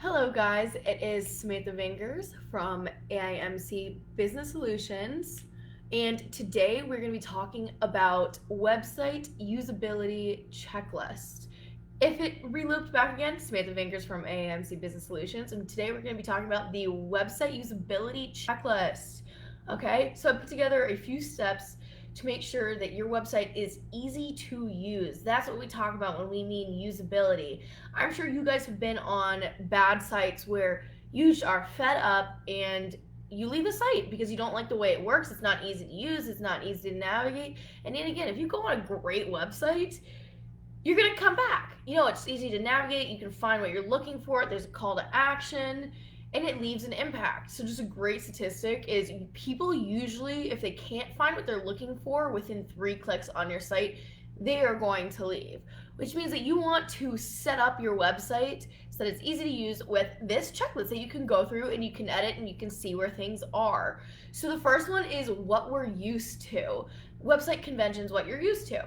Hello guys, it is Samantha Vingers from AIMC Business Solutions, and today we're going to be talking about website usability checklist. If it relooped back again, Samantha Vingers from AIMC Business Solutions, and today we're going to be talking about the website usability checklist. Okay, so I put together a few steps to make sure that your website is easy to use. That's what we talk about when we mean usability. I'm sure you guys have been on bad sites where you are fed up and you leave the site because you don't like the way it works. It's not easy to use, it's not easy to navigate. And then again, if you go on a great website, you're gonna come back. It's easy to navigate, you can find what you're looking for, there's a call to action, and it leaves an impact. So just a great statistic is people usually, if they can't find what they're looking for within 3 clicks on your site, they are going to leave. Which means that you want to set up your website so that it's easy to use with this checklist that you can go through and you can edit and you can see where things are. So the first one is what we're used to. Website conventions, what you're used to.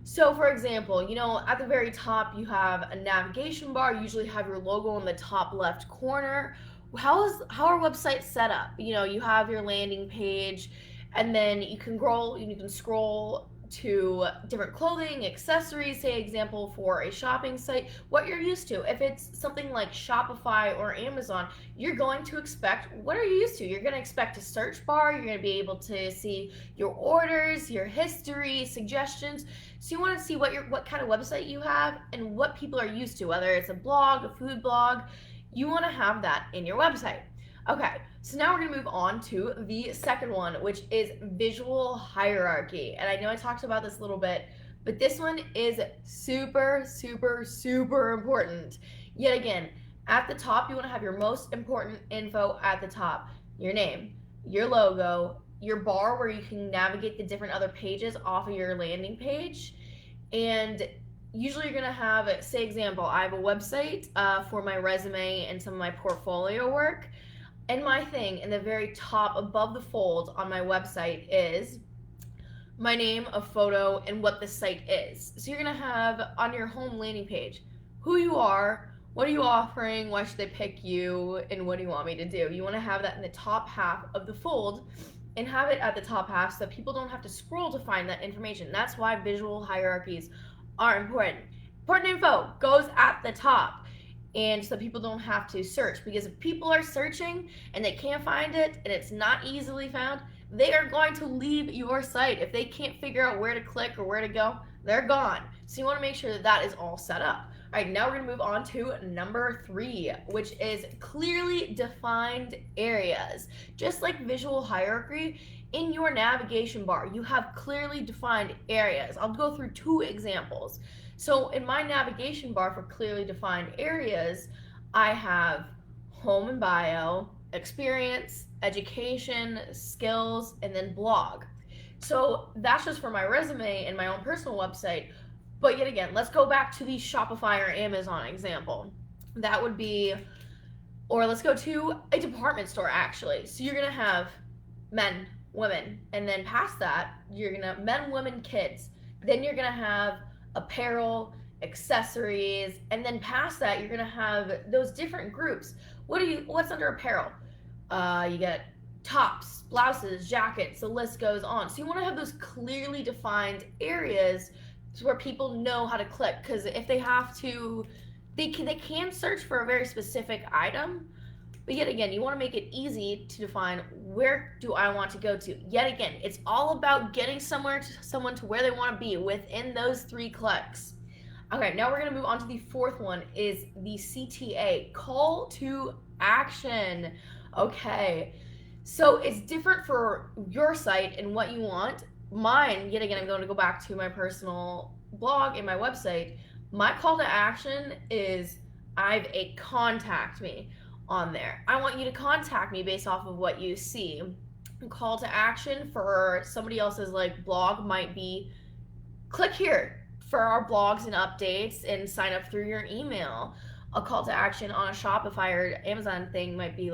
So for example, at the very top you have a navigation bar, you usually have your logo in the top left corner. How are websites set up? You have your landing page, and then you can scroll to different clothing, accessories, say example for a shopping site, what you're used to. If it's something like Shopify or Amazon, you're going to expect, what are you used to? You're going to expect a search bar, you're going to be able to see your orders, your history, suggestions. So you want to see what kind of website you have and what people are used to, whether it's a blog, a food blog. You want to have that in your website. Okay, so now we're going to move on to the second one, which is visual hierarchy. And I know I talked about this a little bit, but this one is super, super, super important. Yet again, at the top, you want to have your most important info at the top. Your name, your logo, your bar where you can navigate the different other pages off of your landing page, and usually you're going to have, say example, I have a website for my resume and some of my portfolio work. And my thing in the very top above the fold on my website is my name, a photo, and what the site is. So you're going to have on your home landing page who you are, what are you offering, why should they pick you, and what do you want me to do. You want to have that in the top half of the fold and have it at the top half so that people don't have to scroll to find that information. That's why visual hierarchies are important. Important info goes at the top, and so people don't have to search, because if people are searching and they can't find it and it's not easily found, they are going to leave your site. If they can't figure out where to click or where to go, they're gone. So you want to make sure that that is all set up. All right, now we're going to move on to number 3, which is clearly defined areas. Just like visual hierarchy, in your navigation bar, you have clearly defined areas. I'll go through 2 examples. So in my navigation bar for clearly defined areas, I have home and bio, experience, education, skills, and then blog. So that's just for my resume and my own personal website. But yet again, let's go back to the Shopify or Amazon example. That would be, or let's go to a department store actually. So you're gonna have men, women, and then past that, you're gonna men, women, kids. Then you're gonna have apparel, accessories, and then past that, you're gonna have those different groups. What's under apparel? You get tops, blouses, jackets, the list goes on. So you want to have those clearly defined areas where people know how to click, because if they have to, they can search for a very specific item, but yet again, you want to make it easy to define, where do I want to go to. Yet again, it's all about getting someone to where they want to be within those 3 clicks. Okay, now we're going to move on to the 4th one, is the CTA, call to action. Okay, so it's different for your site and what you want. Mine, yet again, I'm going to go back to my personal blog and my website. My call to action is, I have a contact me on there. I want you to contact me based off of what you see. Call to action for somebody else's blog might be, click here for our blogs and updates and sign up through your email. A call to action on a Shopify or Amazon thing might be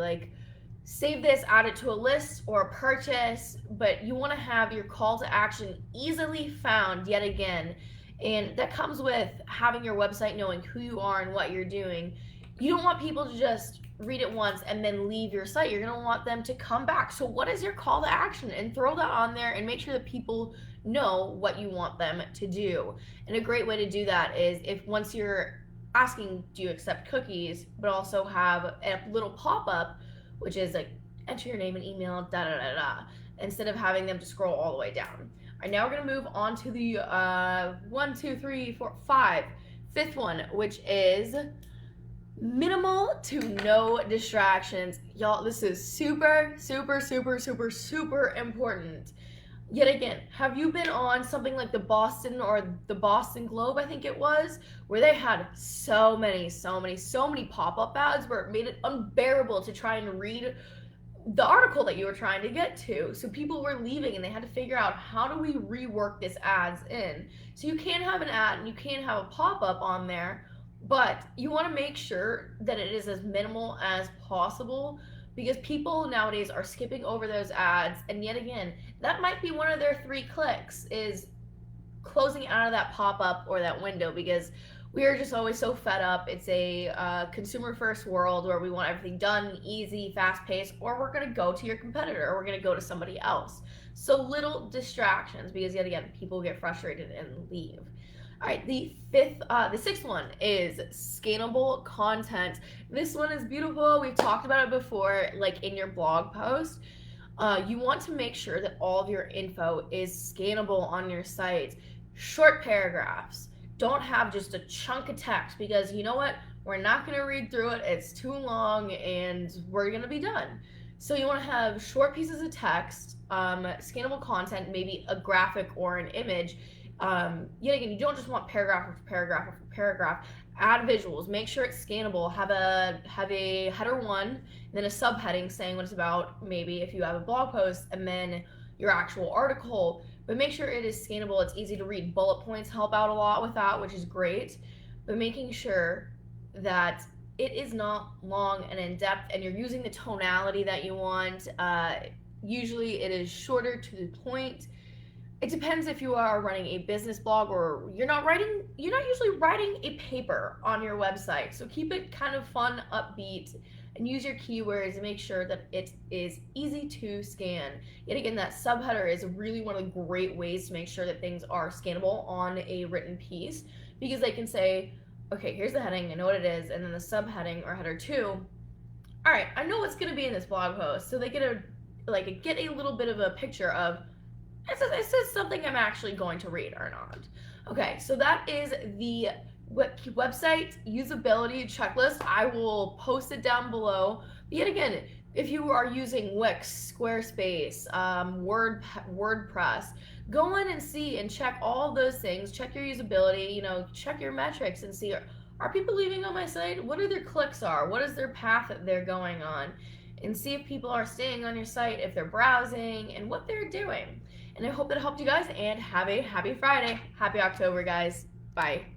save this, add it to a list or a purchase, but you want to have your call to action easily found yet again. And that comes with having your website knowing who you are and what you're doing. You don't want people to just read it once and then leave your site. You're going to want them to come back. So what is your call to action? And throw that on there and make sure that people know what you want them to do. And a great way to do that is if once you're asking, do you accept cookies, but also have a little pop-up, which is like, enter your name and email, da da da da, instead of having them to scroll all the way down. All right, now we're going to move on to the 1, 2, 3, 4, 5, fifth one, which is minimal to no distractions. Y'all, this is super, super, super, super, super important. Yet again, have you been on something like the Boston or the Boston Globe, I think it was, where they had so many pop-up ads where it made it unbearable to try and read the article that you were trying to get to. So people were leaving and they had to figure out, how do we rework this ads in? So you can have an ad and you can have a pop-up on there, but you want to make sure that it is as minimal as possible, because people nowadays are skipping over those ads, and yet again, that might be one of their 3 clicks, is closing out of that pop-up or that window, because we are just always so fed up. It's a consumer first world where we want everything done, easy, fast paced, or we're going to go to your competitor, or we're going to go to somebody else. So little distractions, because yet again, people get frustrated and leave. All right, the sixth one is scannable content. This one is beautiful. We've talked about it before, like in your blog post. You want to make sure that all of your info is scannable on your site. Short paragraphs. Don't have just a chunk of text, because you know what? We're not going to read through it. It's too long and we're going to be done. So you want to have short pieces of text, scannable content, maybe a graphic or an image. Yet again, you don't just want paragraph after paragraph after paragraph. Add visuals. Make sure it's scannable. Have a header 1, and then a subheading saying what it's about. Maybe if you have a blog post, and then your actual article. But make sure it is scannable. It's easy to read. Bullet points help out a lot with that, which is great. But making sure that it is not long and in depth, and you're using the tonality that you want. Usually, it is shorter to the point. It depends if you are running a business blog, or you're not usually writing a paper on your website. So keep it kind of fun, upbeat, and use your keywords and make sure that it is easy to scan. Yet again, that subheader is really one of the great ways to make sure that things are scannable on a written piece, because they can say, okay, here's the heading, I know what it is, and then the subheading or header 2, all right, I know what's going to be in this blog post. So they get a little bit of a picture of, it says something I'm actually going to read or not. Okay, so that is the website usability checklist. I will post it down below. But yet again, if you are using Wix, Squarespace, WordPress, go in and see and check all those things. Check your usability, check your metrics and see, are people leaving on my site? What are their clicks are? What is their path that they're going on? And see if people are staying on your site, if they're browsing, and what they're doing. And I hope that helped you guys, and have a happy Friday. Happy October, guys. Bye.